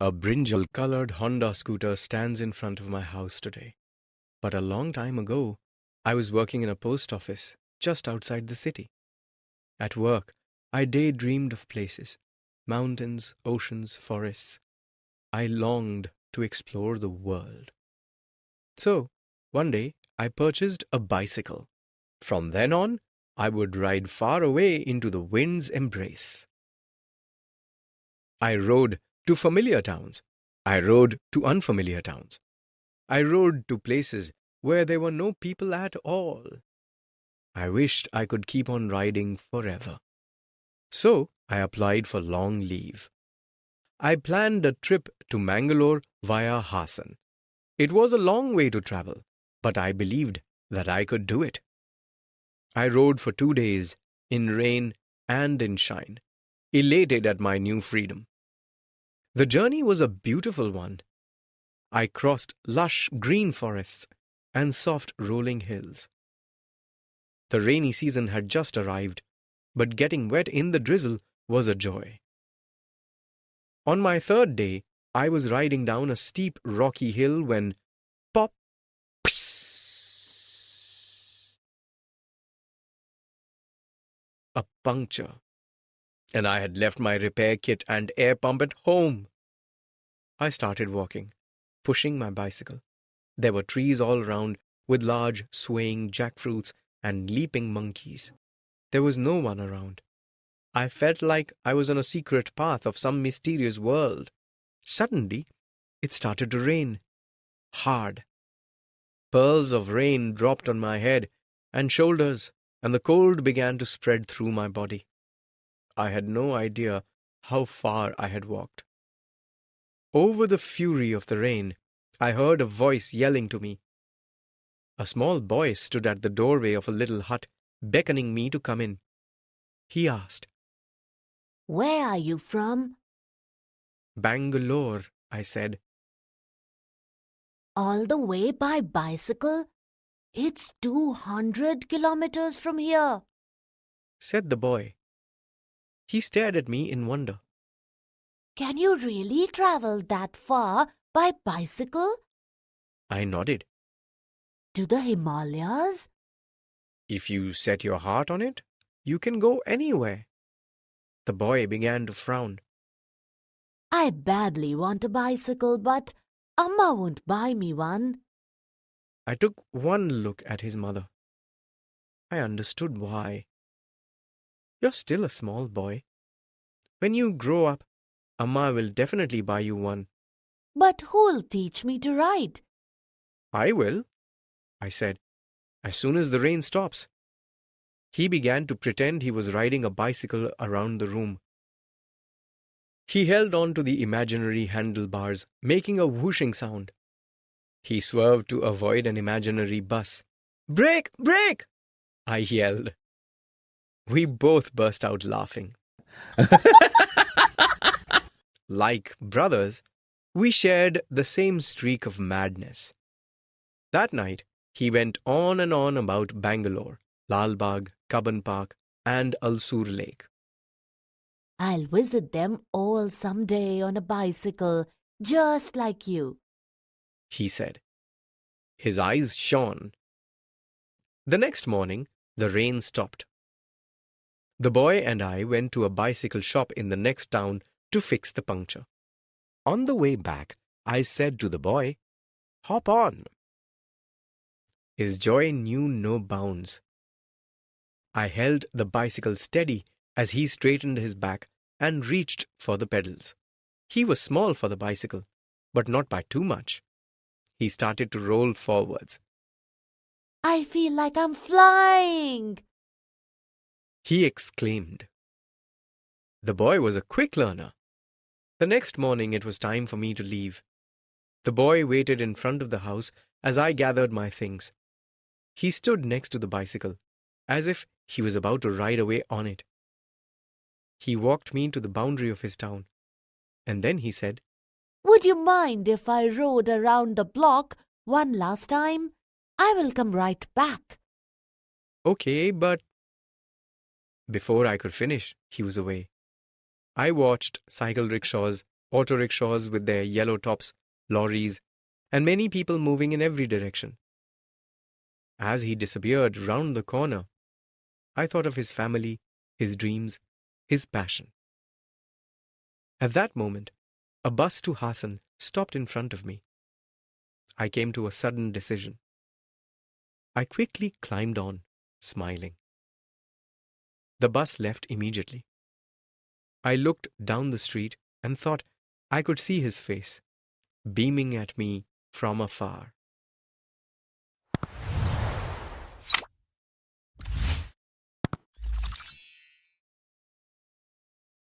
A brinjal-colored Honda scooter stands in front of my house today. But a long time ago, I was working in a post office just outside the city. At work, I daydreamed of places, mountains, oceans, forests. I longed to explore the world. So, one day, I purchased a bicycle. From then on, I would ride far away into the wind's embrace. I rode to familiar towns. I rode to unfamiliar towns. I rode to places where there were no people at all. I wished I could keep on riding forever. So I applied for long leave. I planned a trip to Mangalore via Hassan. It was a long way to travel, but I believed that I could do it. I rode for 2 days, in rain and in shine, elated at my new freedom. The journey was a beautiful one. I crossed lush green forests and soft rolling hills. The rainy season had just arrived, but getting wet in the drizzle was a joy. On my 3rd day, I was riding down a steep rocky hill when pop, psss, a puncture, and I had left my repair kit and air pump at home. I started walking, pushing my bicycle. There were trees all around with large swaying jackfruits and leaping monkeys. There was no one around. I felt like I was on a secret path of some mysterious world. Suddenly, it started to rain. Hard. Pearls of rain dropped on my head and shoulders, and the cold began to spread through my body. I had no idea how far I had walked. Over the fury of the rain, I heard a voice yelling to me. A small boy stood at the doorway of a little hut, beckoning me to come in. He asked, "Where are you from?" "Bangalore," I said. "All the way by bicycle? It's 200 kilometers from here," said the boy. He stared at me in wonder. "Can you really travel that far by bicycle? I nodded. To the Himalayas?" "If you set your heart on it, you can go anywhere." The boy began to frown. "I badly want a bicycle, but Amma won't buy me one." I took one look at his mother. I understood why. You're still a small boy. When you grow up, Amma will definitely buy you one. "But who'll teach me to ride?" I will, I said, as soon as the rain stops. He began to pretend he was riding a bicycle around the room. He held on to the imaginary handlebars, making a whooshing sound. He swerved to avoid an imaginary bus. "Brake! Brake!" I yelled. We both burst out laughing. Like brothers, we shared the same streak of madness. That night, he went on and on about Bangalore, Lal Bagh, Cubbon Park, and Ulsoor Lake. "I'll visit them all someday on a bicycle, just like you," he said. His eyes shone. The next morning, the rain stopped. The boy and I went to a bicycle shop in the next town to fix the puncture. On the way back, I said to the boy, "Hop on." His joy knew no bounds. I held the bicycle steady as he straightened his back and reached for the pedals. He was small for the bicycle, but not by too much. He started to roll forwards. "I feel like I'm flying," he exclaimed. The boy was a quick learner. The next morning it was time for me to leave. The boy waited in front of the house as I gathered my things. He stood next to the bicycle, as if he was about to ride away on it. He walked me to the boundary of his town, and then he said, "Would you mind if I rode around the block one last time? I will come right back." "Okay, but..." Before I could finish, he was away. I watched cycle rickshaws auto rickshaws with their yellow tops, lorries, and many people moving in every direction. As he disappeared round the corner, I thought of his family, his dreams, his passion. At that moment, a bus to Hassan stopped in front of me. I came to a sudden decision. I quickly climbed on, smiling. The bus left immediately. I looked down the street and thought I could see his face, beaming at me from afar.